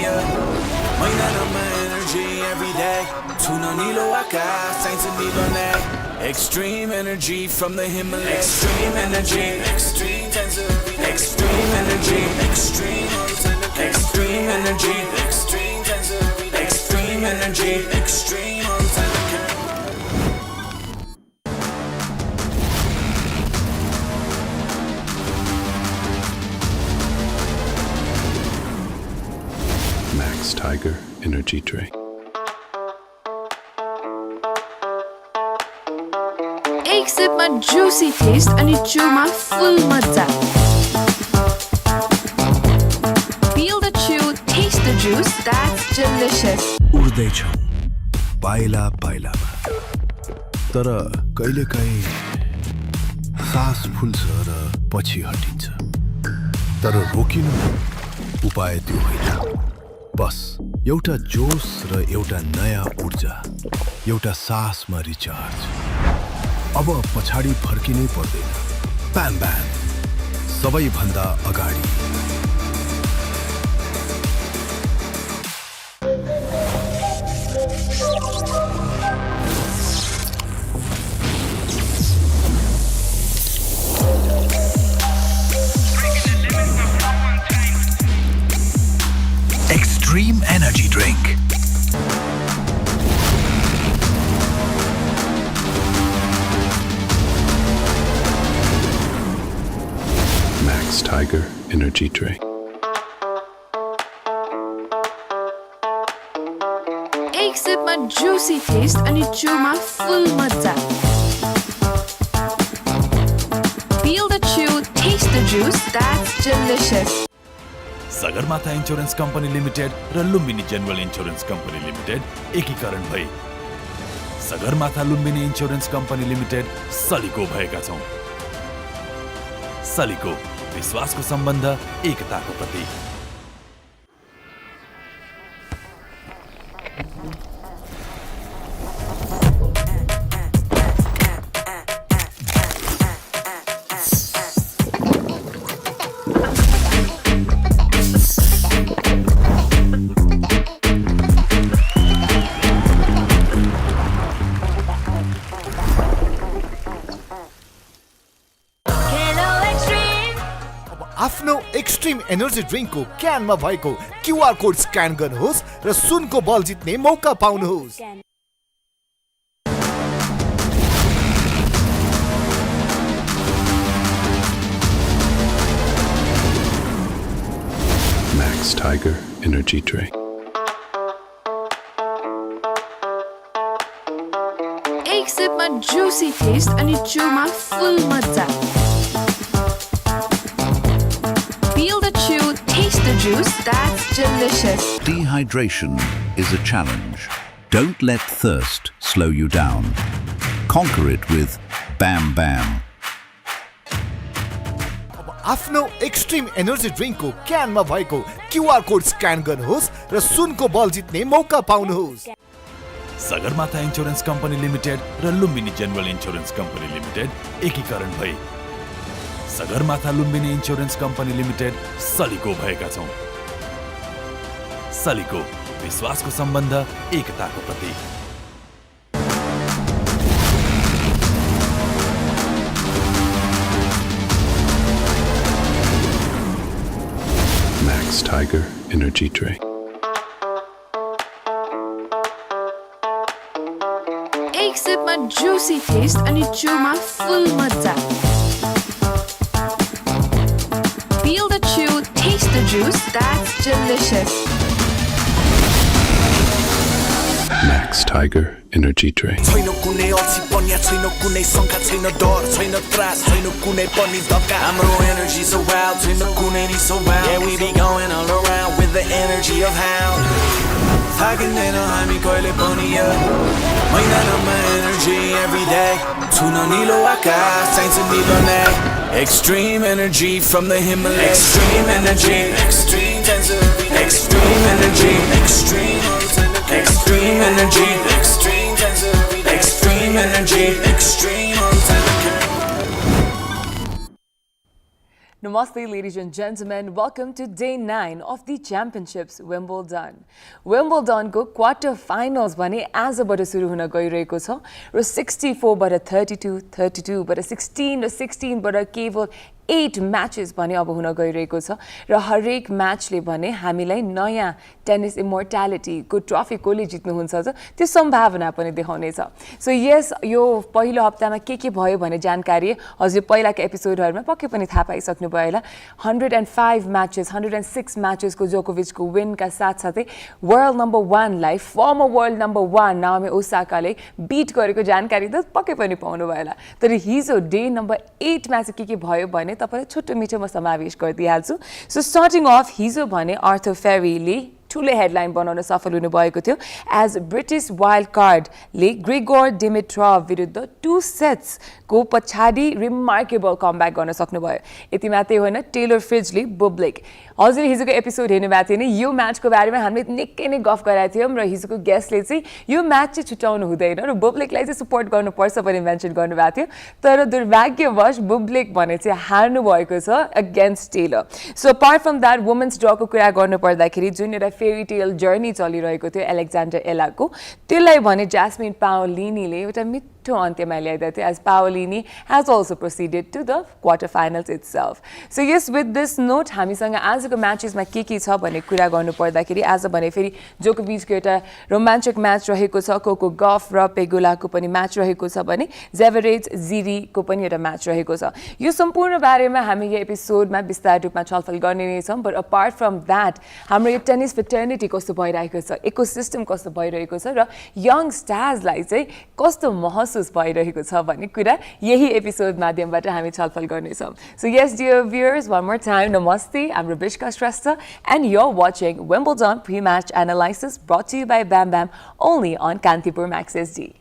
boniya. Mainanama energy every day. Tuna nilo akas, saints and nilone. Extreme energy from the Himalayas. Extreme energy, extreme tension. Extreme energy, extreme energy, extreme tension. Extreme energy, extreme tension. Max Tiger Energy Drink. एक सिपमा juicy taste अनि chewमा full मजा. Feel the chew, taste the juice, that's delicious. उड्दै छौं पाइला पाइलामा, तर कहिलेकाहीँ सास फुल्छ र पछि हटिन्छ. तर रोकिनु उपाय त्यो होइन. बस एउटा जोश र एउटा नयाँ ऊर्जा, एउटा सासमा रिचार्ज. अब पछाडि फर्किनै पर्दैन. ब्याम ब्याम सबैभन्दा अगाडि. Extreme Energy Drink. Max Tiger Energy Drink. एक सिपमा juicy taste अनि chewमा full मजा. Feel the chew, taste the juice, that's delicious. Sagarmatha insurance company limited र Lumbini general insurance company limited एकीकरण भई Sagarmatha Lumbini insurance company limited Salico भएका छौं. सलिको विश्वासको सम्बन्ध, एकताको प्रतीक. आफ्नो एक्सट्रिम एनर्जी ड्रिङ्कको क्यानमा भएको क्युआर कोड स्क्यान गर्नुहोस् र सुनको बल जित्ने मौका पाउनुहोस्. Max Tiger Energy Drink. एक सिपमा juicy taste अनि chewमा full मजा. Feel the chew, taste the juice, that's delicious. Dehydration is a challenge. Don't let thirst slow you down. Conquer it with Bam Bam. आफ्नो extreme energy ड्रिङ्कको क्यानमा भएको QR code scan गर्नुहोस् र सुनको बल जित्ने मौका पाउनुहोस्. सगरमाथा इन्स्योरेन्स कम्पनी लिमिटेड र Lumbini general insurance company limited एकीकरण भई Sagarmatha Lumbini insurance company limited Salico भएका छौं. सलिको विश्वासको सम्बन्ध, एकताको प्रतीक. Max Tiger Energy Drink. एक सिपमा juicy taste अनि chewमा full मजा. Feel the chew, taste the juice, that's delicious. Max Tiger Energy Drink. छैन कुनै अल्छी पन्या, छैन कुनै शङ्का, छैन डर, छैन त्रास, छैन कुनै पनि धक्का. हाम्रो energy so wild, छैन कुनै नि so wild. Yeah, we be going all around with the energy of hound. थाकिँदैन हामी कहिले पनि यो. महिनामा energy every day. Tuna nilo akas, saints and nilone. Extreme energy from the Himalayas. Extreme energy, extreme tension. Extreme energy, extreme energy, extreme tension. Extreme energy, extreme tension. Namaste, ladies and gentlemen. Welcome to day 9 of the championships, Wimbledon. Wimbledon को quarter finals भने आजबाट सुरु हुन गइरहेको छ र 64 बाट 32, 32 बाट 16 र 16 बाट केवल 8 matches भने अब हुन गइरहेको छ र हरेक म्याचले भने हामीलाई नयाँ टेनिस इमोर्टालिटी को ट्रफी कोले जित्नुहुन्छ त त्यो सम्भावना पनि देखाउनेछ. सो यस यो पहिलो हप्तामा के भयो भने जानकारी हजुर पहिलाको एपिसोडहरुमा पक्कै पनि थाहा पाइसक्नु भयो होला. 105 म्याचेस 106 म्याचेस को जोकोभिचको विन का साथसाथै वर्ल्ड नम्बर 1 लाई फर्मर वर्ल्ड नम्बर 1 नाओमी ओसाकाले बीट गरेको जानकारी त पक्कै पनि पाउनु भयो होला. तर हिजो डे नम्बर 8 मा चाहिँ के भयो भने तपाईलाई छोटो मिठोमा समावेश गरिदिइहाल्छु. सो स्टार्टिङ अफ हिजो भने आर्थर फेरीले ठुलो हेडलाइन बनाउन सफल हुनुभएको थियो एज ब्रिटिश वाइल्ड कार्डले ग्रेगोर डिमिट्रोभ विरुद्ध 2 सेट्स को पछाडि रिमार्केबल कमब्याक गर्न सक्नुभयो. यति मात्रै होइन टेलर फ्रिजले बुब्लिक हजुर हिजोको एपिसोड हेर्नु भएको थियो नि यो म्याचको बारेमा हामीले निकै नै गफ गराएको थियौँ र हिजोको गेस्टले चाहिँ यो म्याच चाहिँ छुटाउनु हुँदैन र बुब्लिकलाई चाहिँ सपोर्ट गर्नुपर्छ भन्ने मेन्सन गर्नुभएको थियो. तर दुर्भाग्यवश बुब्लिक भने चाहिँ हार्नु भएको छ against Taylor. So apart from that women's ड्रको कुरा गर्नु पर्दाखेरि जुन एउटा फेरी टेल जर्नी चलिरहेको थियो एलेक्जेन्डर एलाको त्यसलाई भने जास्मिन पाओलिनीले एउटा मिठो अन्त्यमा ल्याइदिएको थियो as Paolini has also proceeded to the quarterfinals itself. So yes, with this note हामीसँग आजको म्याचेसमा के छ भन्ने कुरा गर्नु पर्दाखेरि आज भने फेरि जोकोभिचको एउटा रोमान्चक म्याच रहेको छ. कोको गफ र पेगुलाको पनि म्याच रहेको छ भने जेभरेज जिरीको पनि एउटा म्याच रहेको छ. यो सम्पूर्ण बारेमा हामी यो एपिसोडमा विस्तार रूपमा छलफल गर्ने नै छौं. बट अपार्ट फ्रम दैट हाम्रो यो टेनिस फ्रेटर्निटी कस्तो भइरहेको छ, इकोसिस्टम कस्तो भइरहेको छ र यङ स्टार्सलाई चाहिँ कस्तो महसुस भइरहेको छ भन्ने कुरा यही एपिसोड माध्यमबाट हामी छलफल गर्नेछौं. So yes, dear viewers, one more time, namaste. I'm Rabishka Shrestha, and you're watching Wimbledon pre-match analysis brought to you by Bam Bam, only on Kantipur Max SD.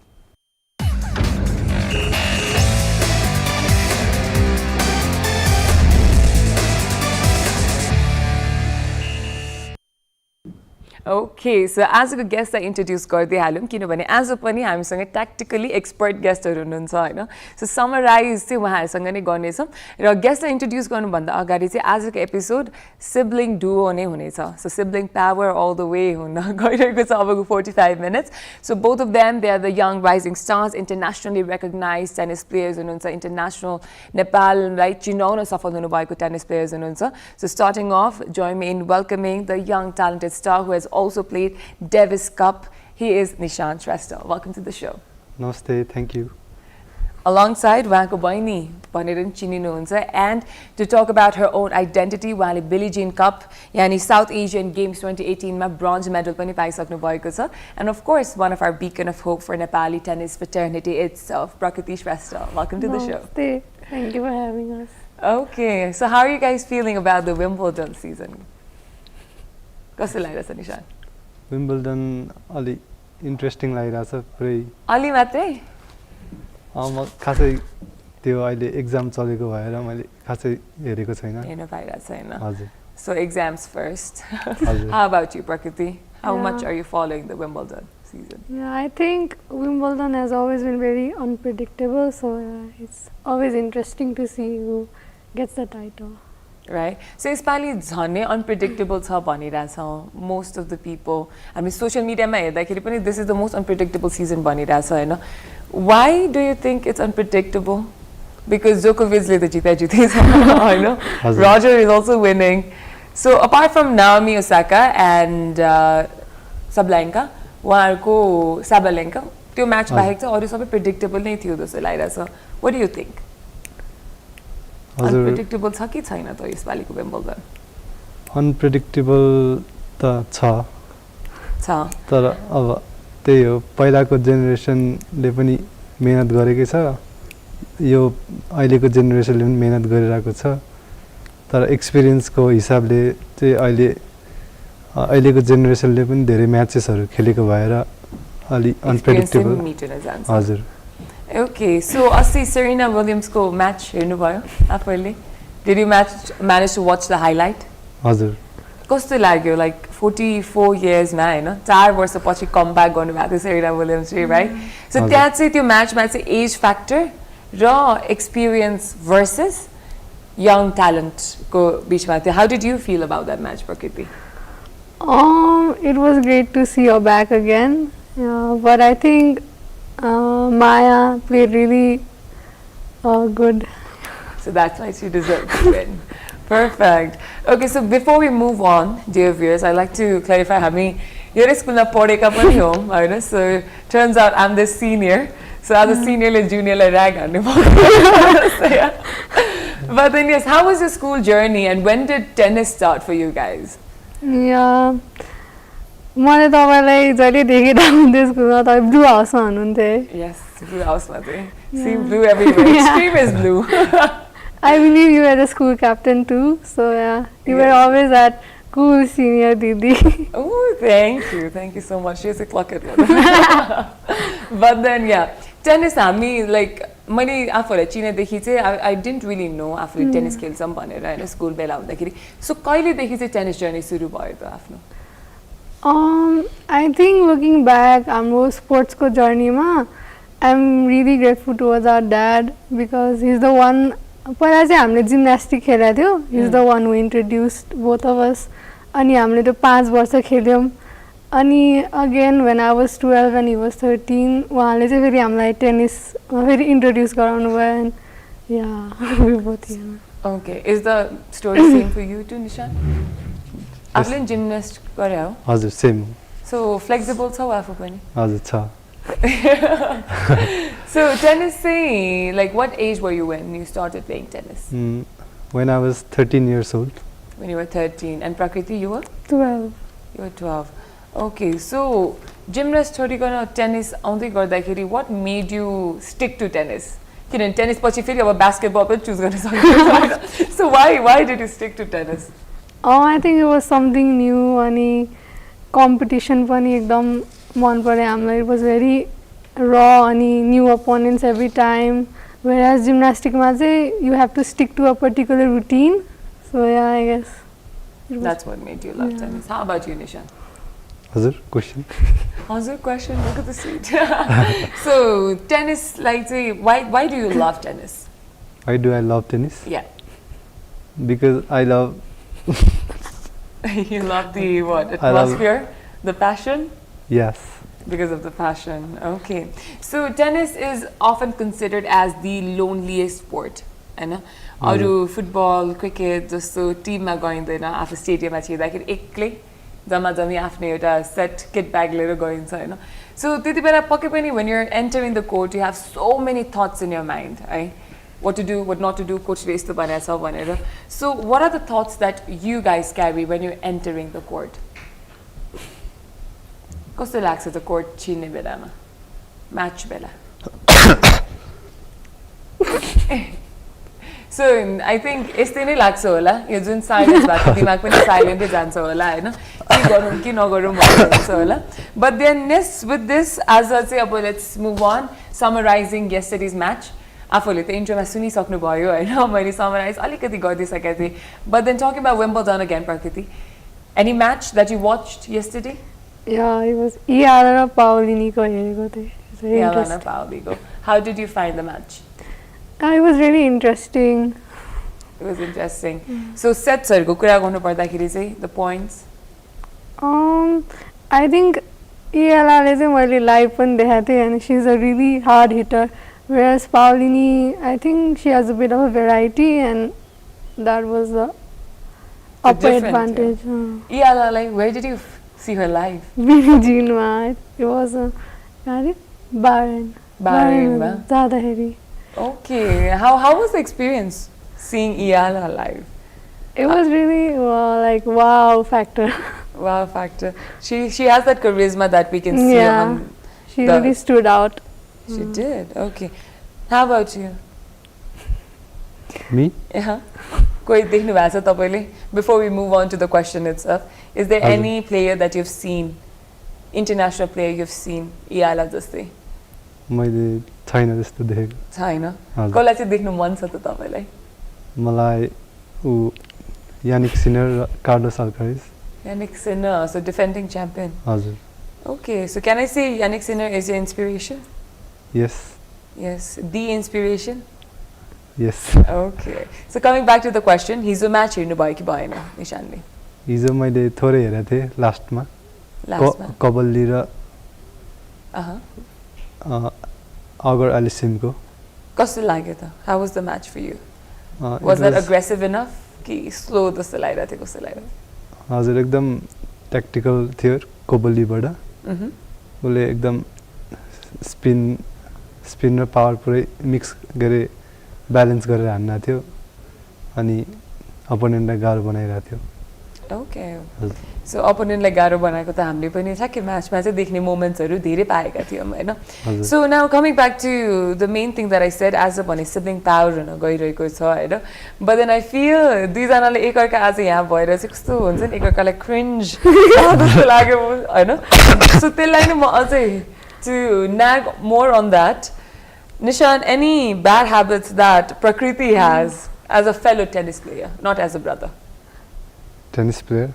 Okay, so आजको गेस्टलाई introduce गरिदिइहाल्यौँ किनभने आज पनि हामीसँग ट्याक्टिकली expert गेस्टहरू हुनुहुन्छ होइन. सो summarise चाहिँ उहाँहरूसँग नै गर्नेछौँ र गेस्टलाई इन्ट्रोड्युस गर्नुभन्दा अगाडि चाहिँ आजको एपिसोड सिब्लिङ डुओ नै हुनेछ. So sibling power all the way हुन गइरहेको छ अबको 45 minutes. So both of them they are the young rising stars, internationally recognise tennis players हुनुहुन्छ, इन्टरनेसनल नेपाललाई चिनाउन सफल हुनुभएको टेनिस प्लेयर्स हुनुहुन्छ. So starting of join me in welcoming the young talented star who has also played Davis Cup. He is Nishant Shrestha. Welcome to the show. Namaste, thank you. Alongside उहाँको बहिनी भनेर नि चिनिनुहुन्छ and to talk about her own identity उहाँले Billie Jean Cup यानी South Asian Games 2018 मा bronze medal पनि पाइसक्नु भएको छ. And of course one of our beacon of hope for Nepali tennis fraternity itself, Prakriti Shrestha. Welcome to the show. Namaste. Thank you for having us. Okay, so how are you guys feeling about the Wimbledon season? कस्तो लागिरहेछ निशान? Wimbledon अलि interesting लागिरहेछ पुरै. अलि मात्रै? म खासै त्यो अहिले एक्जाम चलेको भएर मैले खासै हेरेको छैन. हेर्न पाइरहेको छैन. हजुर. So exams first. हजुर. How about you, Prakriti? How Yeah. much are you following the Wimbledon season? Yeah, I think Wimbledon has always been very unpredictable, so it's always interesting to see who gets the title. Right? So यसपालि झनै unpredictable छ भनिरहेछ most of the people. हामी social मिडियामा हेर्दाखेरि पनि this is the most unpredictable season भनिरहेछ Hahn. Why do you think it's unpredictable? Because Djokovicले त जितै छ हैन. Roger is also winning. So apart from Naomi Osaka and Sabalenka, त्यो match बाहेक चाहिँ अरु सबै प्रेडिक्टेबल नै थियो जस्तो लागिरहेछ. What do you think? Unpredictable छ कि छैन त यसपालिको विम्बल्डन? अनप्रेडिक्टेबल त छ. तर अब त्यही हो पहिलाको जेनेरेसनले पनि मेहनत गरेकै छ, यो अहिलेको जेनेरेसनले पनि मेहनत गरिरहेको छ. तर एक्सपिरियन्सको हिसाबले चाहिँ अहिलेको जेनेरेसनले पनि धेरै म्याचेसहरू खेलेको भएर अलि अनप्रेडिक्टेबल. हजुर. Okay, so अस्ति Serena Williams को match हेर्नु भयो आफैले? Did you manage to watch the highlight? हजुर. कस्तो लाग्यो like 44 years मा हैन 4 वर्षपछि कमब्याक गर्नुभएको थियो Serena Williams ले, right? So त्यहाँ चाहिँ त्यो म्याचमा चाहिँ एज फ्याक्टर र experience versus young talent ko bichma थियो. How did you feel about that match, Prakriti? It was great to see her back again, but I think Maya played really good. So that's why she deserved to win. Perfect. Okay, so before we move on, dear viewers, I'd like to clarify हामी यो स्कुलमा पढेका पनि हौं हैन. So turns out I'm the senior. So as a senior le junior le rag हान्ने भयो. So yeah. But then yes, how was your school journey and when did tennis start for you guys? Yeah. मैले तपाईलाई जहिले देखेर हुन्थे स्कुलमा तपाईँ blue हाउसमा हुनुहुन्थे. Yes, blue house ma the. See blue everywhere. Extreme is blue. I believe you were the school captain too. So yeah, you were always that cool senior Didi. Oh, thank you. Thank you so much. She's a clock at one. But then yeah, tennis हामी like मैले आफूलाई चिनेदेखि चाहिँ I didn't really know आफूले tennis खेल्छम भनेर हैन school बेला हुँदाखेरि. सो कहिलेदेखि चाहिँ tennis journey सुरु भयो त आफ्नो? I think looking back, हाम्रो स्पोर्ट्सको जर्नीमा I'm really grateful towards our dad because he's the one. पहिला चाहिँ हामीले जिम्नास्टिक खेलेको थियो. He's the one who introduced both of us. अनि हामीले त्यो 5 वर्ष खेल्यौं. अनि again when I was 12 and he was 13, उहाँले चाहिँ फेरि हामीलाई टेनिस फेरि इन्ट्रोड्युस गराउनु भयो. And yeah, we both here. Okay, is the story same for you too, Nishan? आफूले जिम्नास्ट गरे हो? हजुर सेम. So flexible छौ आफू पनि? हजुर छ. So tennis say like what age were you when you started playing tennis? When I was 13 years old. When you were 13 and Prakriti you were? 12. You were 12. Okay, so gymnast छोडिकन tennis आउँदै गर्दाखेरि what made you stick to tennis? किनभने tennis पछि फेरि अब basketball पनि choose गर्न सक्नुहुन्छ. So why did you stick to tennis? I think it was something new अनि competition पनि एकदम मन पर्यो हामीलाई. It was very raw अनि new opponents every time, whereas gymnastics मा चाहिँ you have to stick to a particular routine. So yeah, I guess that's what made you love tennis. How about you, Nishan? हजुर question. Hazur question. Look at the seat. So tennis, like say, why do you love tennis? Why do I love tennis? Yeah. Because I love. You love the what atmosphere, the passion? Yes. Because of the passion. Okay. So tennis is often considered as the loneliest sport. हैन? अरु football, cricket जस्तो टिममा गइँदैन. आफू स्टेडियममा छिर्दाखेरि एक्लै जम्मा आफ्नो एउटा set kit bag लिएर गइन्छ हैन. So त्यति बेला पक्कै पनि when you're entering the court you have so many thoughts in your mind, है? What to do, what not to do, coachले यस्तो भनेछ भनेर. So what are the thoughts that you guys carry when you're entering the court? कस्तो लाग्छ त court छिर्ने बेलामा match बेला? So I think यस्तै नै लाग्छ होला. यो जुन साइलेन्स भएको दिमाग पनि साइलेन्टै जान्छ होला हैन. के गरौँ के नगरौँ भन्नुहुन्छ होला. But then with this as a चाहिँ अब let's move on summarizing yesterday's match. आफूले त इन्ट्रोमा सुनिसक्नु भयो हैन. मैले समराइज अलिकति गरिदिसकेको थिएँ. But then talking about Wimbledon again, Prakriti, any match that you watched yesterday? Yeah, it was Iara Paolini ko हेरेको थिएँ. Iara Paolini. How did you find the match? It was really interesting. It was interesting. So sets हरुको कुरा गर्नु पर्दाखेरि चाहिँ the points. I think Iara चाहिँ मैले live पनि देखाएको थिएँ and she's a really hard hitter. Whereas Paolini, I think she has a bit of a variety and that was the upper advantage. Iara, like where did you see her live? Jean, it was Bahrain. Bahrain. Okay, how was the experience seeing Iara live? It was really like wow factor. Wow factor. She has that charisma that we can see. Yeah, she really stood out. She did. Okay. How about you? Me? Yeah. कोही देख्नु भएको छ तपाईले? Before we move on to the question itself, is there any player that you've seen, international player you've seen, Iara जस्तै? मैले छैन जस्तो देखेको. छैन. कसलाई चाहिँ देख्नु मन छ त तपाईलाई? मलाई Yannick Sinner र Carlos Alcaraz. Yannick Sinner, so defending champion. हजुर. Okay, so can I say Yannick Sinner is your inspiration? Yes. Yes, the inspiration? Yes. Okay. So coming back to the question, हिजो match हेर्नु भयो कि भएन निशानले? हिजो मैले थोरै हेरेको थिएँ लास्टमा कबल्ली र अगर अलिसिमको। कस्तो लाग्यो त? How was the match for you? Was that aggressive enough कि स्लो जस्तो लागिरहेको थियो, कस्तो लाग्यो? हजुर एकदम ट्याक्टिकल थियो कोबल्लीबाट। उसले एकदम स्पिन र पावर पुरै मिक्स गरे ब्यालेन्स गरेर हान्न थियो अनि अपोनेन्टलाई गाह्रो बनाइरहेको थियो। ओके। सो अपोनेन्टलाई गाह्रो बनाएको त हामीले पनि ठ्याक्कै म्याचमा चाहिँ देख्ने मोमेन्ट्सहरू धेरै पाएका थियौँ होइन। So now coming back to the main thing that I said as a भने सिब्लिङ पावर हुन गइरहेको छ होइन। बट देन आई फिल दुईजनाले एकअर्का आज यहाँ भएर चाहिँ कस्तो हुन्छ नि एकअर्कालाई क्रिन्ज जस्तो लाग्यो होइन। सो त्यसलाई नै म अझै to nag more on that, Nishan, any bad habits that Prakriti has as a fellow tennis player, not as a brother? Tennis player?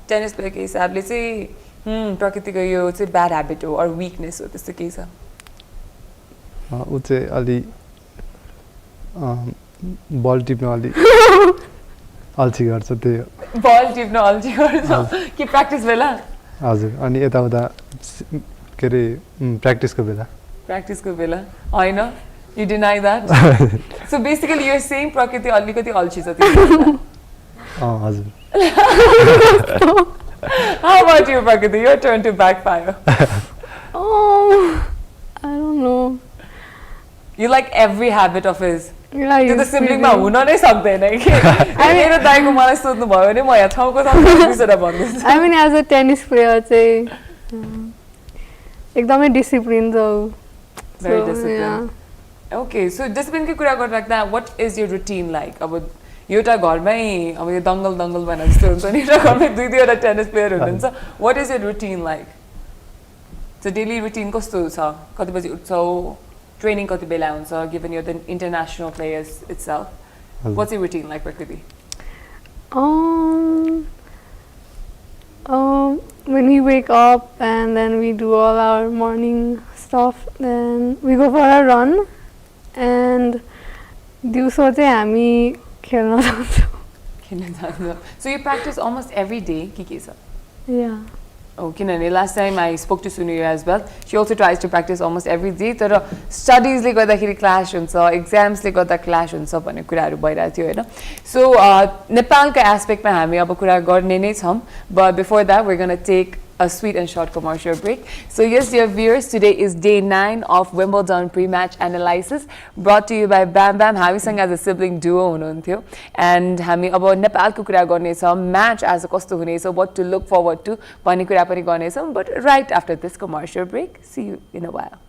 Tennis प्लेयरको हिसाबले चाहिँ प्रकृतिको यो चाहिँ ब्याड ह्याबिट हो अर विकनेस हो त्यस्तो केही छ? ऊ चाहिँ अलि बल टिप्न अलि अल्छी गर्छ, त्यही हो। बल टिप्न अल्छी गर्छ कि प्र्याक्टिस बेला? हजुर, अनि यताउता के अरे प्र्याक्टिसको बेला? प्र्याक्टिसको बेला होइन, you deny that? So basically यो सेम प्रकृति अलिकति अल्छी छ तिम्रो? हजुर। How about you, Prakriti? Your turn to backfire. I don't know. You like every habit of his? Yeah, त्यो त सिब्लिङमा हुन नै सक्दैन कि। मेरो दाइको मलाई सोध्नु भयो भने म यहाँ ठाउँको बिर्सेर भन्दैछु। I mean, as a tennis player चाहिँ एकदमै डिसिप्लिन छ। Very disciplined. Okay, so discipline को कुरा गर्दा what is your routine like? अब एउटा घरमै अब यो दङ्गल भने जस्तो हुन्छ नि, एउटा घरमै दुईवटा टेनिस प्लेयर हुनुहुन्छ। What is your routine like? So daily routine कस्तो छ? कति बजी उठ्छौ? Training कति बेला हुन्छ? Given you're the international players itself, what's your routine like, Prakriti? When we wake up and then we do all our morning stuff, then we go for a run and दिउँसो चाहिँ हामी खेल्न जान्छौँ। So you practice almost every day के छ? Yeah. Oh, किनभने last time I spoke to Sunu as well. She also tries to practice almost every day. तर स्टडिजले गर्दाखेरि क्लास हुन्छ, एक्जाम्सले गर्दा क्लास हुन्छ भन्ने कुराहरू भइरहेको थियो होइन। सो नेपालको एस्पेक्टमा हामी अब कुरा गर्ने नै छौँ। But before that, we're going to take a sweet and short commercial break. So yes, dear viewers, today is day 9 of Wimbledon pre-match analysis brought to you by Bam Bam. हामीसँग as a sibling duo हुनुहुन्थ्यो and हामी अब नेपालको कुरा गर्नेछौँ, match as a कस्तो हुनेछ, what to look forward to भन्ने कुरा पनि गर्नेछौँ, but right after this commercial break. See you in a while.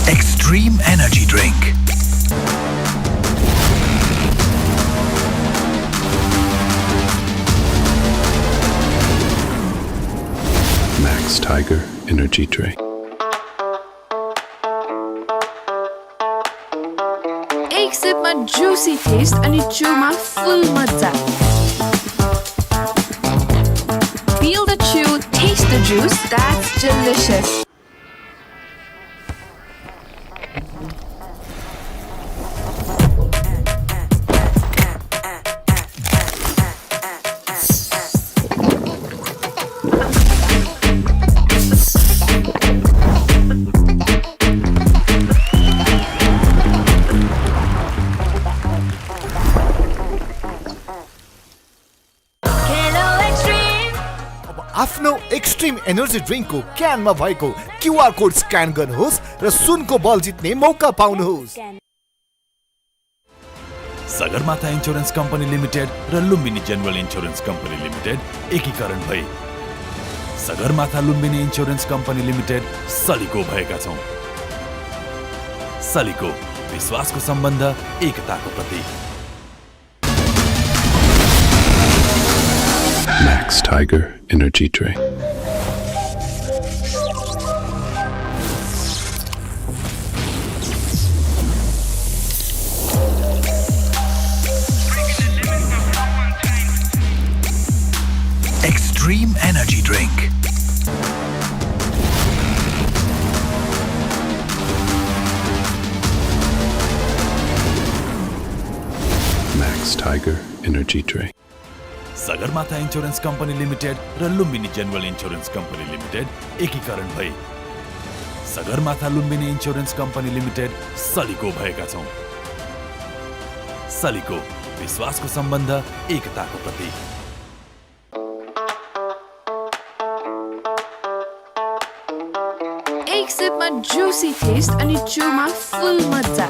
Extreme energy drink. Max Tiger Energy Drink. एक सिपमा जुसी टेस्ट अनि चुमा फुल मजा। Feel the chew, taste the juice, that's delicious. आफ्नो extreme energy ड्रिङ्कको क्यानमा भएको QR code scan गर्नुहोस् र सुनको बल जित्ने मौका पाउनुहोस्। सगरमाथा इन्स्योरेन्स कम्पनी लिमिटेड र Lumbini general insurance company limited एकीकरण भई Sagarmatha Lumbini insurance company limited Salico भएका छौं। सलिको विश्वासको सम्बन्ध, एकताको प्रतीक। Max Tiger Energy Drink. Max Tiger Energy Drink. Sagarmatha insurance company limited र Lumbini general insurance company limited एकीकरण भई Sagarmatha Lumbini insurance company limited Salico भएका छौं। सलिको विश्वासको सम्बन्ध, एकताको प्रतीक। एक सिपमा जुसी टेस्ट अनि चुमा फुल मजा।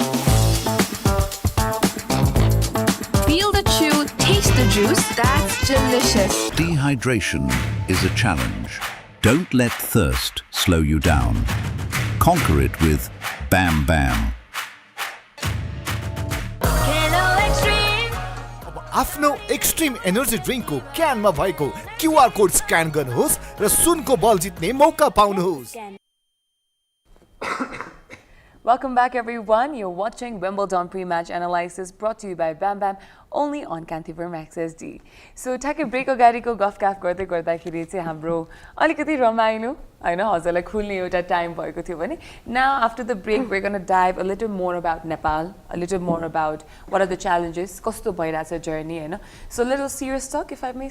Feel the chew, taste the juice, that's delicious. Dehydration is a challenge. Don't let thirst slow you down. Conquer it with Bam Bam. आफ्नो एक्सट्रिम एनर्जी ड्रिङ्कको क्यानमा भएको क्युआर कोड स्क्यान गर्नुहोस् र सुनको बल जित्ने मौका पाउनुहोस्। Welcome back everyone. You're watching Wimbledon pre-match analysis brought to you by Bam Bam only on Cantivar Max SD. So take a break गाडीको गफ काफ गर्दै गर्दाखेरि चाहिँ हाम्रो अलिकति रमाइलो हैन हजुरलाई खुल्ने एउटा टाइम भएको थियो भने now after the break we're going to dive a little more about Nepal, a little more about what are the challenges, कस्तो भइराछ journey Hahn. So a little serious talk if I may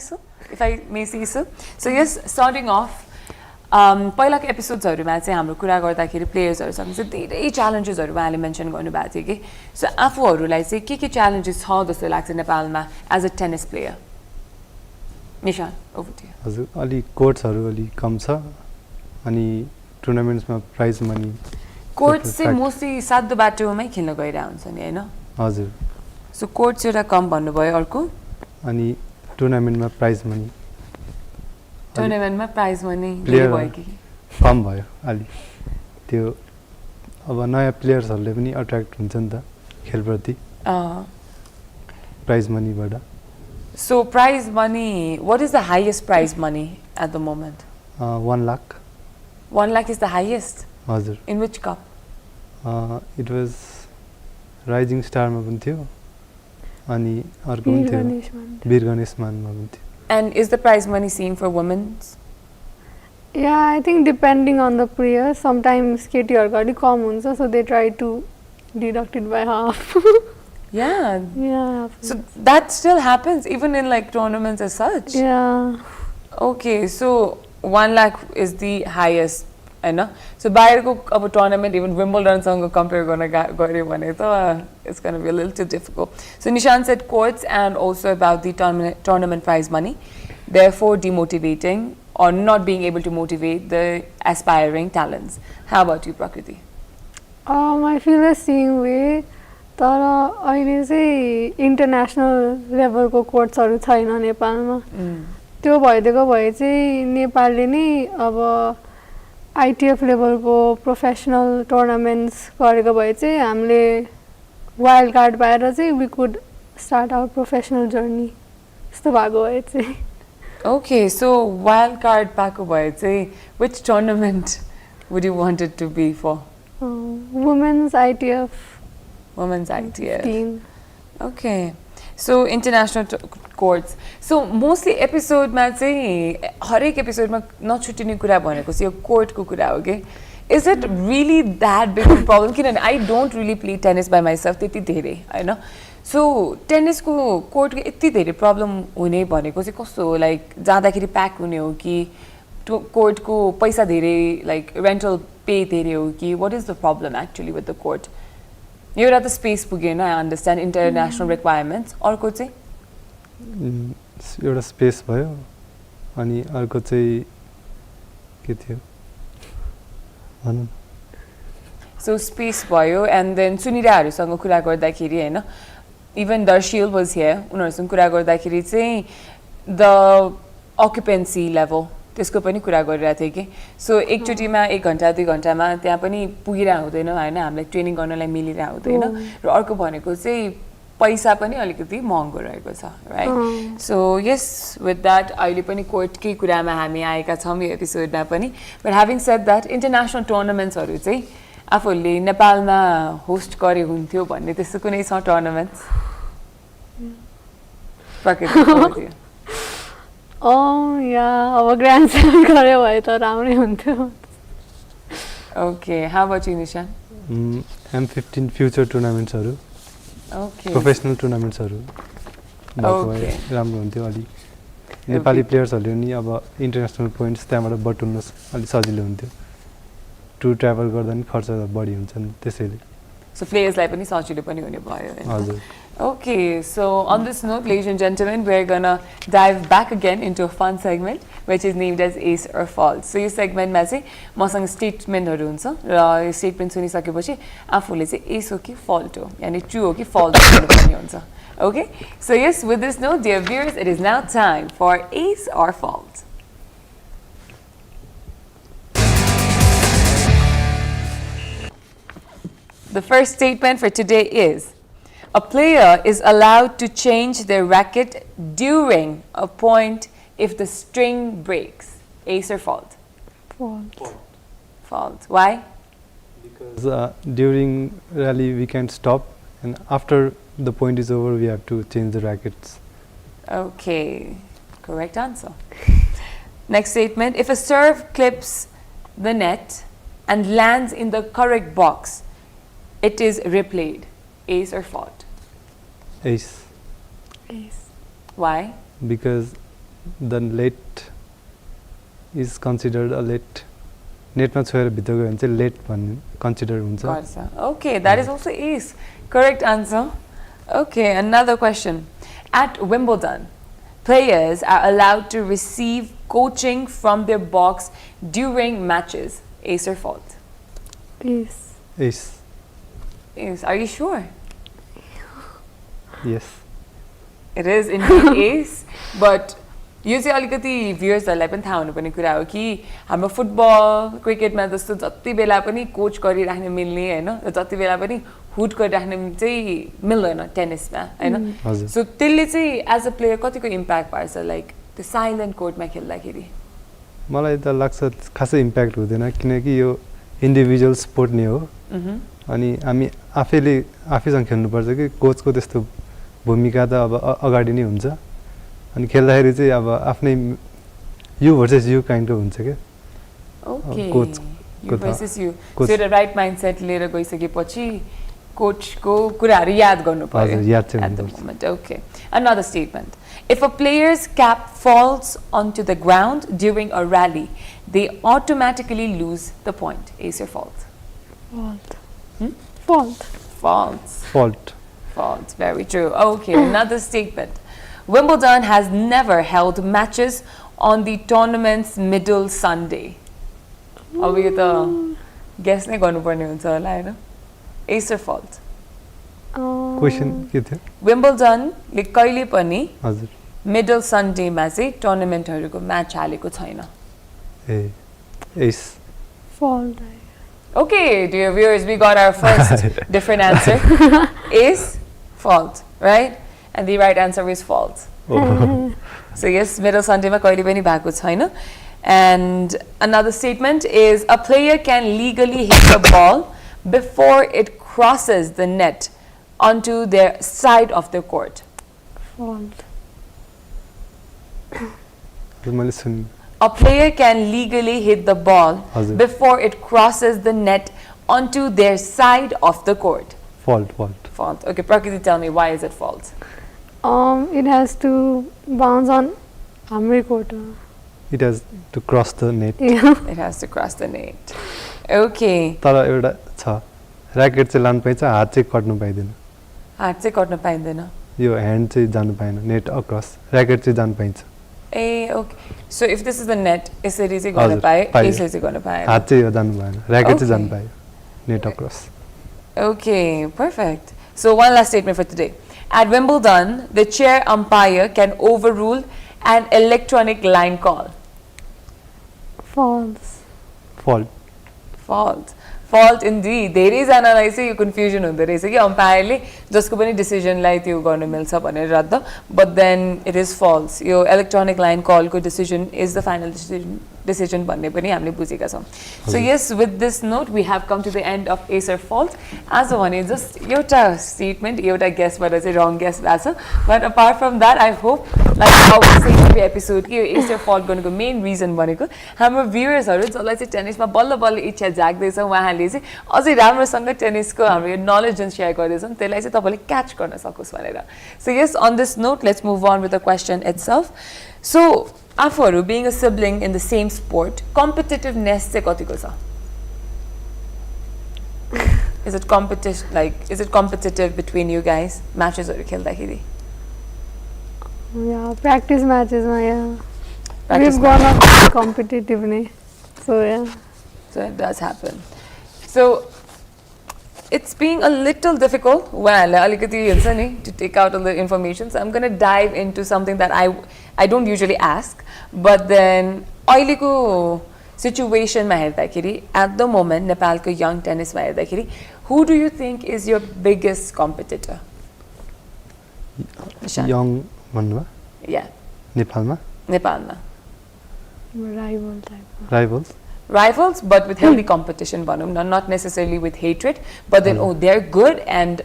say so. So yes, starting off पहिलाको एपिसोड्सहरुमा चाहिँ हाम्रो कुरा गर्दाखेरि प्लेयर्सहरुसँग चाहिँ धेरै च्यालेन्जेसहरु उहाँले mention गर्नुभएको थियो कि सो आफूहरुलाई चाहिँ के च्यालेन्जेस छ जस्तो लाग्छ नेपालमा एज अ टेनिस प्लेयर। निशान ओभर टु यु। हजुर अलि कोर्ट्सहरु अलि कम छ अनि टुर्नामेन्ट्समा प्राइज मनी कोर्ट चाहिँ मोस्टली सातो बाटोमै खेल्न गइरा हुन्छ नि हैन। हजुर सो कोर्ट एउटा कम भन्नुभयो अर्को अनि टुर्नामेन्टमा प्राइज मनी टुर्नामेन्टमा प्राइज मनी धेरै भयो कि कम भयो अलि त्यो अब नयाँ प्लेयर्सहरुले पनि अट्र्याक्ट हुन्छ नि त खेलप्रति प्राइज मनीबाट। So prize money what is the highest prize money at the moment? 1 lakh. 1 lakh is the highest? हजुर। In which cup? It was rising स्टारमा पनि थियो अनि अर्को पनि थियो वीर गणेश मानमा पनि थियो। And is the prize money same for women's? Yeah, I think depending on the player, sometimes KTR got कम हुन्छ, so they try to deduct it by half. Yeah. Yeah. So that still happens even in like tournaments as such? Yeah. Okay, so 1 lakh is the highest, Hahn? So बाहिरको अब tournament even Wimbledon सँग compare गर्न गऱ्यो भने त it's going to be a little too difficult. So Nishan said courts and also about the tournament prize money, therefore demotivating or not being able to motivate the aspiring talents. How about you, Prakriti? I feel the same way. तर अहिले चाहिँ international लेभलको कोर्ट्सहरु छैन नेपालमा। त्यो भइदिएको भए चाहिँ नेपालले नै अब ITF लेभलको प्रोफेसनल टुर्नामेन्ट्स गरेको भए चाहिँ हामीले वाइल्ड कार्ड पाएर चाहिँ we could start our professional journey यस्तो भएको भए चाहिँ। Okay, so wild card पाएको भए चाहिँ which tournament would you want it to be for? Women's ITF. Women's ITF. 15. Okay. So international courts. So mostly episode मा चाहिँ हरेक एपिसोड मा नछुटिने कुरा भनेको चाहिँ यो कोर्ट को कुरा हो के? Is it really that big of a problem? किनभने I don't really play tennis by myself त्यति धेरै हैन. So tennis को कोर्ट को यति धेरै प्रब्लम हुने भनेको चाहिँ कस्तो लाइक जाँदाखेरि प्याक हुने हो कि कोर्ट को पैसा धेरै लाइक रेन्टल पे धेरै हो कि what is the problem actually with the court? एउटा त स्पेस पुगेन I understand international requirements अर्को चाहिँ एउटा स्पेस भयो अनि अर्को चाहिँ के थियो भन। So space भयो and then सुनिराहरुसँग कुरा गर्दाखेरि हैन even Darshil was here उनीहरुसँग कुरा गर्दाखेरि चाहिँ the occupancy level त्यसको पनि कुरा गरिरहेको थिए कि सो एकचोटीमा 1 घण्टा 2 घण्टामा त्यहाँ पनि पुगिरा हुँदैन हैन हामीलाई ट्रेनिङ गर्नलाई मिलिरा हुँदैन र अर्को भनेको चाहिँ पैसा पनि अलिकति महँगो रहेको छ right. So yes with that अहिले पनि कोर्टकै कुरामा हामी आएका छौं यो एपिसोडमा पनि but having said that international टुर्नामेन्ट्सहरु चाहिँ आफूले नेपालमा होस्ट गरे हुन्थ्यो भन्ने त्यस्तो कुनै छ टुर्नामेन्ट्स? प्रकृति अब ग्रान्ड स्ल्याम गरे भए त राम्रै हुन्थ्यो। ओके हाउ अबाउट यु निशान? M15 फ्युचर टुर्नामेन्ट्सहरु ओके प्रोफेसनल टुर्नामेन्ट्सहरु भएको भए राम्रो हुन्थ्यो अलि नेपाली प्लेयर्सहरूले नि अब इन्टरनेसनल पोइन्ट्स त्यहाँबाट बटुल्न अलि सजिलो हुन्थ्यो टुर ट्राभल गर्दा नि खर्च बढी हुन्छ नि त्यसैले So players-लाई पनि सजिलो पनि हुने भयो हैन हजुर Okay, so on this note, ladies and gentlemen, we're gonna dive back again into a fun segment, which is named as Ace or Fault. So this segment मा चाहिँ मसँग स्टेटमेन्टहरु हुन्छ र यो स्टेटमेन्ट सुनिसकेपछि आफूले चाहिँ ace हो कि fault हो यानी true हो कि false भन्नुपर्ने हुन्छ. Okay? So yes, with this note, dear viewers, it is now time for Ace or Fault. The first statement for today is, a player is allowed to change their racket during a point if the string breaks. Ace or fault? Fault. Fault. Why? Because during rally we can stop and after the point is over we have to change the rackets. Okay, correct answer. Next statement, if a serve clips the net and lands in the correct box, it is replayed. Ace or fault? Ace. Ace. Why? Because the late is considered a late. Net मा छोएर भित्र गयो भने चाहिँ late भन्ने consider हुन्छ. Gotcha. Okay, that is also ace. Correct answer. Okay, another question. At Wimbledon, players are allowed to receive coaching from their box during matches. Ace or fault? Ace. Ace. Ace. Are you sure? Yes. It is indeed ace, but यो चाहिँ अलिकति भ्युअर्सहरूलाई पनि थाहा हुनुपर्ने कुरा हो कि हाम्रो football क्रिकेटमा जस्तो जति बेला पनि कोच गरिराख्न मिल्ने हैन र जति बेला पनि हुट गरिराख्न चाहिँ मिल्दैन टेनिसमा हैन सो त्यसले चाहिँ एज अ प्लेयर कतिको इम्प्याक्ट पार्छ लाइक त्यो साइलेन्ट कोर्टमा खेल्दाखेरि मलाई त लाग्छ खासै इम्प्याक्ट हुँदैन किनकि यो इन्डिभिजुअल स्पोर्ट नै हो अनि हामी आफैसँग खेल्नुपर्छ कि कोचको त्यस्तो भूमिका त अब अगाडि नै हुन्छ अनि खेल्दाखेरि चाहिँ अब आफ्नै यु भर्सेस यु काइन्डको हुन्छ के okay you versus you so the right mindset लिएर गइसकेपछि कोचको कुराहरु याद गर्नु पर्यो याद चाहिँ at the moment. Okay, another statement, if a player's cap falls onto the ground during a rally, they automatically lose the point. Ace or fault? Fault. Fault. Fault. Fault. Very true. Okay, another statement, Wimbledon has never held matches on the tournament's middle Sunday. अब यो त guess नै गर्नुपर्ने हुन्छ होला हैन Ace or fault? Question के थियो Wimbledon ले कहिले पनि हजुर मिडल सन्डे मा चाहिँ टुर्नामेन्टहरुको म्याच हालेको छैन A S Fault. Okay, dear viewers, we got our first different answer. Ace, fault, right? And the right answer is fault. So yes, middle Sunday ma kaile pani bhako chaina. And another statement is, a player can legally hit the ball before it crosses the net onto their side of the court. Fault. मैले सुनि A player can legally hit the ball हजुर before it crosses the net onto their side of the court. Fault. Fault. Okay, Prakriti, tell me, why is it fault? It has to bounce on hamray court. It has to cross the net. Yeah. It has to cross the net. Okay. तर एउटा छ racket चाहिँ लानु पाइन्छ हात चाहिँ कट्नु पाइदैन हात चाहिँ कट्न पाइँदैन यो ह्यान्ड चाहिँ जानु पाएन नेट अक्रस र्याकेट चाहिँ जानु पाइन्छ ए okay so if this is the net यसरी चाहिँ गर्न पाए यसरी चाहिँ गर्न पाए हात चाहिँ जानु भएन र्याकेट चाहिँ जानु पायो net across okay perfect so one last statement for today. At Wimbledon, the chair umpire can overrule an electronic line call. False. Fault. Fault indeed. धेरैजनालाई चाहिँ यो कन्फ्युजन हुँदो रहेछ कि अम्पायरले जसको पनि डिसिजनलाई त्यो गर्न मिल्छ भनेर रद्द but then it is false यो इलेक्ट्रोनिक लाइन कलको decision is the final decision decision भन्ने पनि हामीले बुझेका छौँ so yes with this note we have come to the end of ace or fault आज भने जस्ट एउटा स्टेटमेन्ट एउटा गेस्टबाट चाहिँ रङ गेस्ट भएको छ but apart from that I hope like episode कि यो एसर फल्ट गर्नुको मेन रिजन भनेको हाम्रो भ्युवर्सहरू जसलाई चाहिँ टेनिसमा बल्ल बल्ल इच्छा जाग्दैछ उहाँले चाहिँ अझै राम्रोसँग टेनिसको हाम्रो यो नलेज जुन सेयर गर्दैछन् त्यसलाई चाहिँ तपाईँले क्याच गर्न सकोस् भनेर so yes on this note let's move on with the question itself so आफूहरू being a sibling in the same sport, competitiveness चाहिँ कतिको छ? Is it competitive between you guys? Matchesहरू खेल्दाखेरि? Yeah, practice matches ma yeah. We've gone up competitive ne. So yeah. So it does happen. So it's being a little difficult. Well, alikati huncha ni to take out all the information. So I'm going to dive into something that I don't usually ask, but then अहिलेको सिचुएसनमा हेर्दाखेरि at the moment नेपालको young tennis मा हेर्दाखेरि who do you think is your biggest competitor? Young भन्नुमा? Yeah. नेपालमा? नेपालमा. Rival type. Rivals, but with healthy competition, not necessarily with hatred, but then they're good and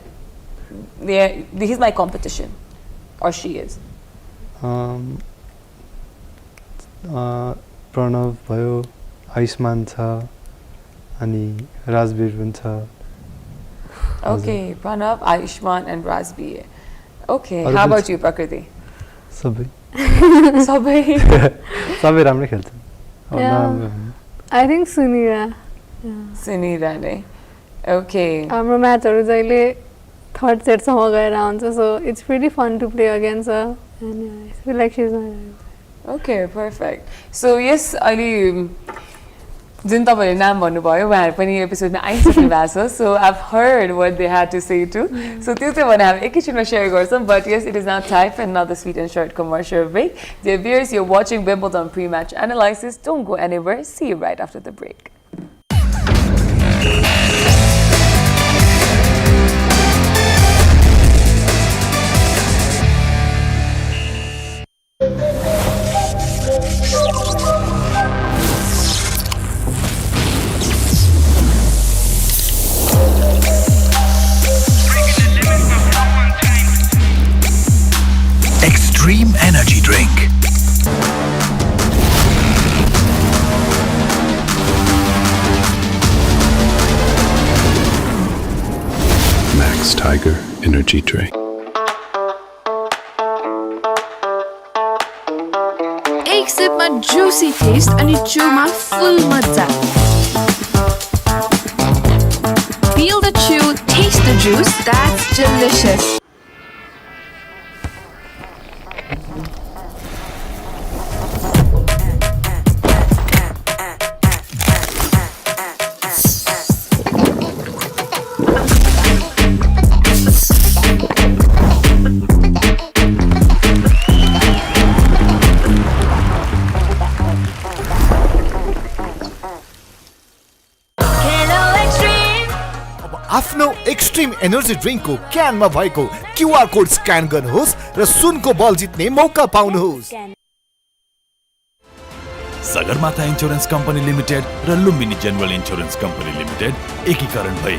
he's my competition, or she is. Pranav भयो आयुष्मान छ अनि राजवीर पनि छ Okay, Pranav, Ayushman and Razbir. Okay, how about you, Prakriti? सबै सबै राम्रो खेल्छन् I think Sunira. Sunira ne. Okay. हाम्रो म्याचहरू जहिले थर्ड सेटसम्म गएर आउँछ so it's pretty fun to play against her and I feel like she's my rival. Okay, perfect. So yes, अहिले जुन तपाईँले नाम भन्नुभयो उहाँहरू पनि एपिसोडमा आइसक्नु भएको छ सो I've heard what they had to say too. So त्यो चाहिँ भने हामी एकैछिनमा सेयर गर्छौँ but yes, it is now time for another sweet and short commercial break. Dear viewers, you're watching Wimbledon pre-match analysis. Don't go anywhere. See you right after the break. Extreme energy drink. Max Tiger Energy Drink. एक सिपमा Jussi test अनि चुमा full मजा Feel the chew, taste the juice, that's delicious. आफ्नो extreme energy ड्रिङ्कको क्यानमा भएको QR code scan गर्नुहोस् र सुनको बल जित्ने मौका पाउनुहोस् सगरमाथा इन्स्योरेन्स कम्पनी लिमिटेड र Lumbini general insurance company limited एकीकरण भई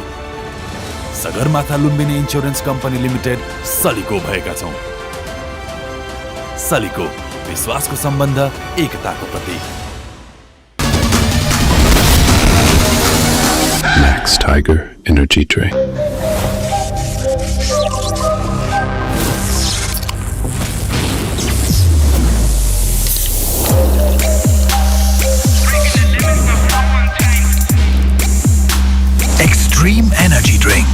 Sagarmatha Lumbini insurance company limited Salico भएका छौं सलिको विश्वासको सम्बन्ध एकताको प्रतीक Max Tiger Energy Drink. Extreme energy drink.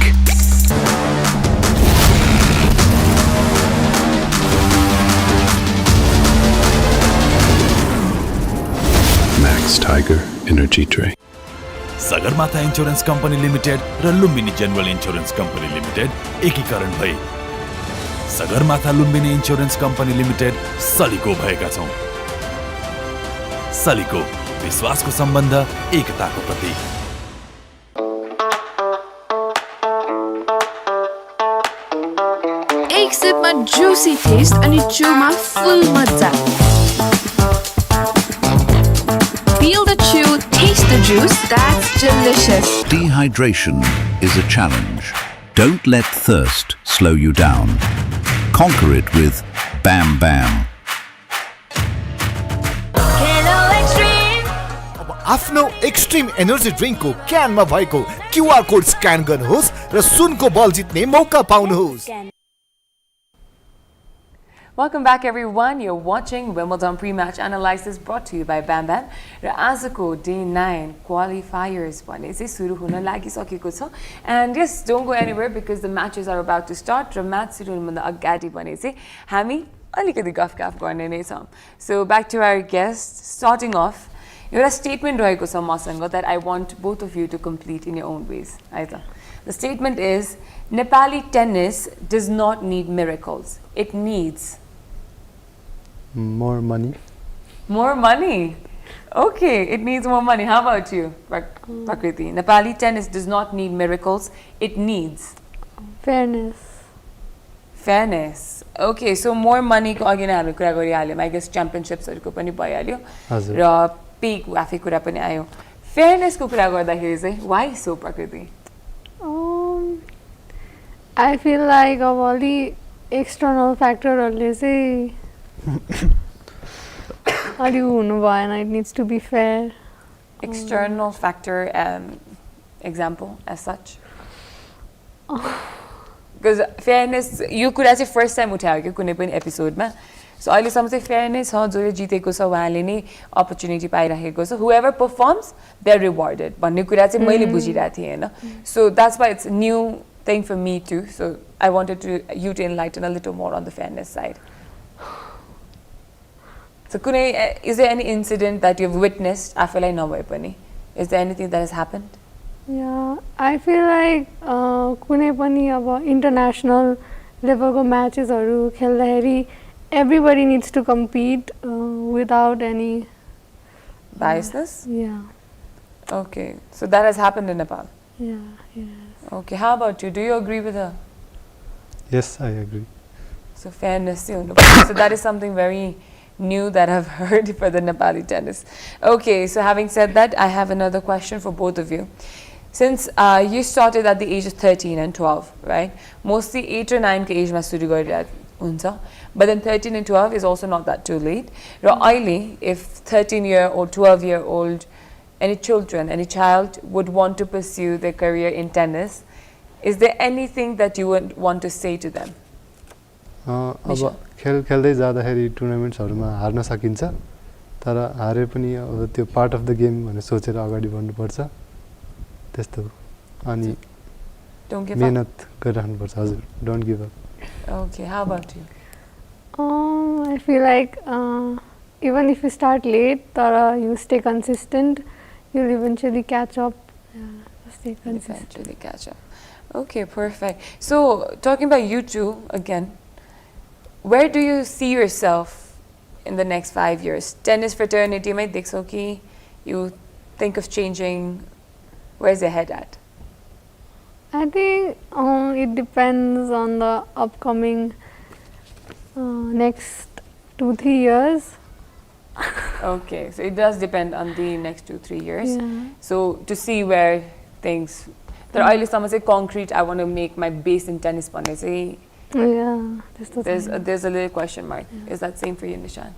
Max Tiger Energy Drink. Sagarmatha insurance company limited र Lumbini general insurance company limited एकीकरण भई Sagarmatha Lumbini insurance company limited Salico भएका छौं सलिको विश्वासको सम्बन्ध एकताको प्रतीक एक सिपमा जुसी टेस्ट अनि चुमा फुल मजा the juice. That's delicious. Dehydration is a challenge. Don't let thirst slow you down. Conquer it with Bam Bam. अब आफ्नो एक्सट्रिम एनर्जी ड्रिङ्कको क्यानमा भएको क्युआर कोड स्क्यान गर्नुहोस् र सुनको बल जित्ने मौका पाउनुहोस्। Welcome back everyone. You're watching Wimbledon pre-match analysis brought to you by Bam Bam. र आजको day 9 qualifiers भने चाहिँ सुरु हुन लागिसकेको छ and yes, don't go anywhere because the matches are about to start. र म्याच सुरु हुनुभन्दा अगाडि भने चाहिँ हामी अलिकति गफ गर्ने नै छौँ. So back to our guest, starting off, एउटा statement रहेको छ मसँग that I want both of you to complete in your own ways. है त. The statement is Nepali tennis does not need miracles. It needs more money. More money. Okay, it needs more money. How about you, Prakriti? Nepali tennis does not need miracles. It needs fairness. Fairness. Okay, so more money ko agi na कुरा गरिहाल्यौँ. I guess championships हरुको पनि भइहाल्यो. र peak आफै कुरा पनि आयो. Fairness को कुरा गर्दाखेरि चाहिँ why so, Prakriti? I feel like of all the external factorहरूले चाहिँ अलि हुनु भएन. It needs to be fair. External factor example as such. Because fairness, यो कुरा चाहिँ first time उठायो कि कुनै पनि एपिसोडमा. So अहिलेसम्म चाहिँ fairness छ, जसले जितेको छ उहाँले नै opportunity पाइरहेको छ. Whoever performs, they're rewarded. भन्ने कुरा चाहिँ मैले बुझिरहेको थिएँ हैन. So that's why it's new thing for me too. So I wanted you to enlighten a little more on the fairness side. So is there any incident that you've witnessed? आफैलाई नभए पनि. Is there anything that has happened? Yeah, I feel like कुनै पनि अब international level को matches हरु खेल्दाखेरि everybody needs to compete without any biasness. Yeah. Okay, so that has happened in Nepal. Yeah. Yes. Okay, how about you? Do you agree with her? Yes, I agree. So fairness, so that is something very new that I've heard for the Nepali tennis. Okay, so having said that, I have another question for both of you. Since you started at the age of 13 and 12, right? Mostly 8 or 9 age ma suru garira, but then 13 and 12 is also not that too late. If 13-year-old, 12-year-old, any child would want to pursue their career in tennis, is there anything that you would want to say to them? अब खेल्दै जाँदाखेरि टुर्नामेन्ट्सहरुमा horn सकिन्छ, तर हारे पनि अब त्यो part of the game भनेर सोचेर अगाडि बढ्नुपर्छ. त्यस्तो अनि मेहनत गरिराख्नुपर्छ. हजुर, don't give up. Okay, how about you? I feel like even if you start late, tara you stay consistent, you'll eventually catch up. Yeah, stay consistent. Eventually catch up. Okay, perfect. So, talking about you two again, where do you see yourself in the next 5 years? Tennis fraternity, mein dekho ki you think of changing. Where's your head at? I think it depends on the upcoming next 2-3 years. Okay, so it does depend on the next 2-3 years. Yeah. So to see where things, there are someone say concrete. I want to make my base in tennis. Yeah, there's a little question mark. Yeah. Is that same for you, Nishan?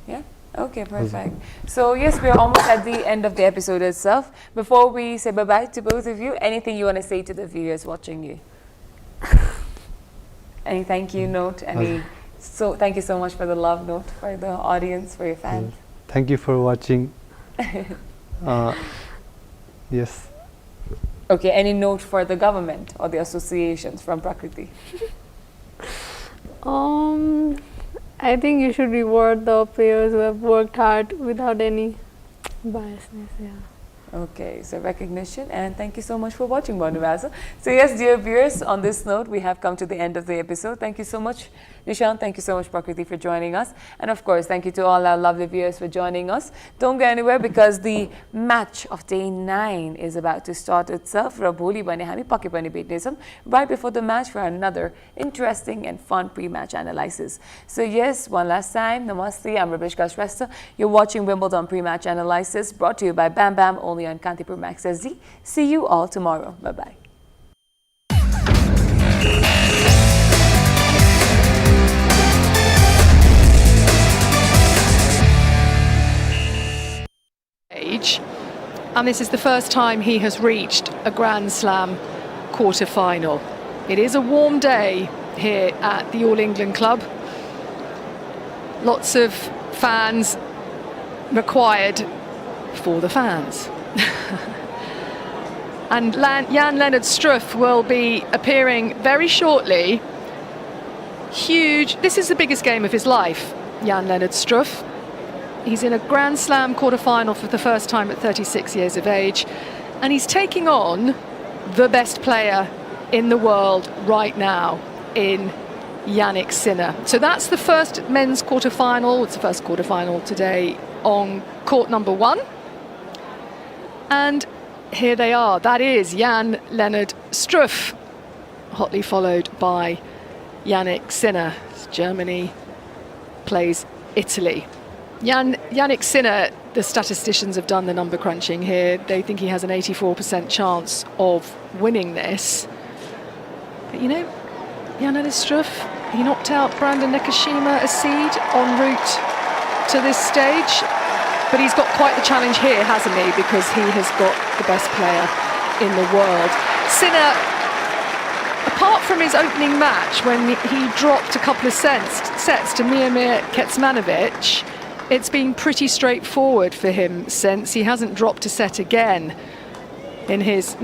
Yeah. Okay, perfect. So yes, we're almost at the end of the episode itself. Before we say bye-bye to both of you, anything you want to say to the viewers watching you? Any thank you note? So thank you so much for the love note for the audience, for your fans. Thank you for watching. Yes. Okay, any note for the government or the associations from Prakriti? I think you should reward the players who have worked hard without any biasness. Yeah. Okay, so recognition, and thank you so much for watching, Bhanuvasa. So yes, dear viewers, on this note, we have come to the end of the episode. Thank you so much, Nishant. Thank you so much, Prakriti, for joining us. And of course, thank you to all our lovely viewers for joining us. Don't go anywhere because the match of day 9 is about to start itself. Right before the match for another interesting and fun pre-match analysis. So yes, one last time, namaste, I'm Rabishka Shrestha. You're watching Wimbledon pre-match analysis brought to you by Bam Bam, only on Kantipur Max SD. See you all tomorrow. Bye-bye. And this is the first time he has reached a Grand Slam quarter-final. It is a warm day here at the All England Club. Lots of fans required for the fans. And Jan-Lennard Struff will be appearing very shortly. Huge. This is the biggest game of his life, Jan-Lennard Struff. He's in a Grand Slam quarter-final for the first time at 36 years of age. And he's taking on the best player in the world right now in Jannik Sinner. So that's the first men's quarter-final. It's the first quarter-final today on court number 1. And here they are. That is Jan-Lennard Struff, hotly followed by Jannik Sinner. Germany plays Italy. Jannik Sinner, the statisticians have done the number crunching here. They think he has an 84% chance of winning this. But you know, Jan-Lennard Struff, he knocked out Brandon Nakashima a seed en route to this stage. But he's got quite the challenge here, hasn't he? Because he has got the best player in the world. Sinner, apart from his opening match when he dropped a couple of sets to Miomir Kecmanovic, it's been pretty straightforward for him since. He hasn't dropped a set again in his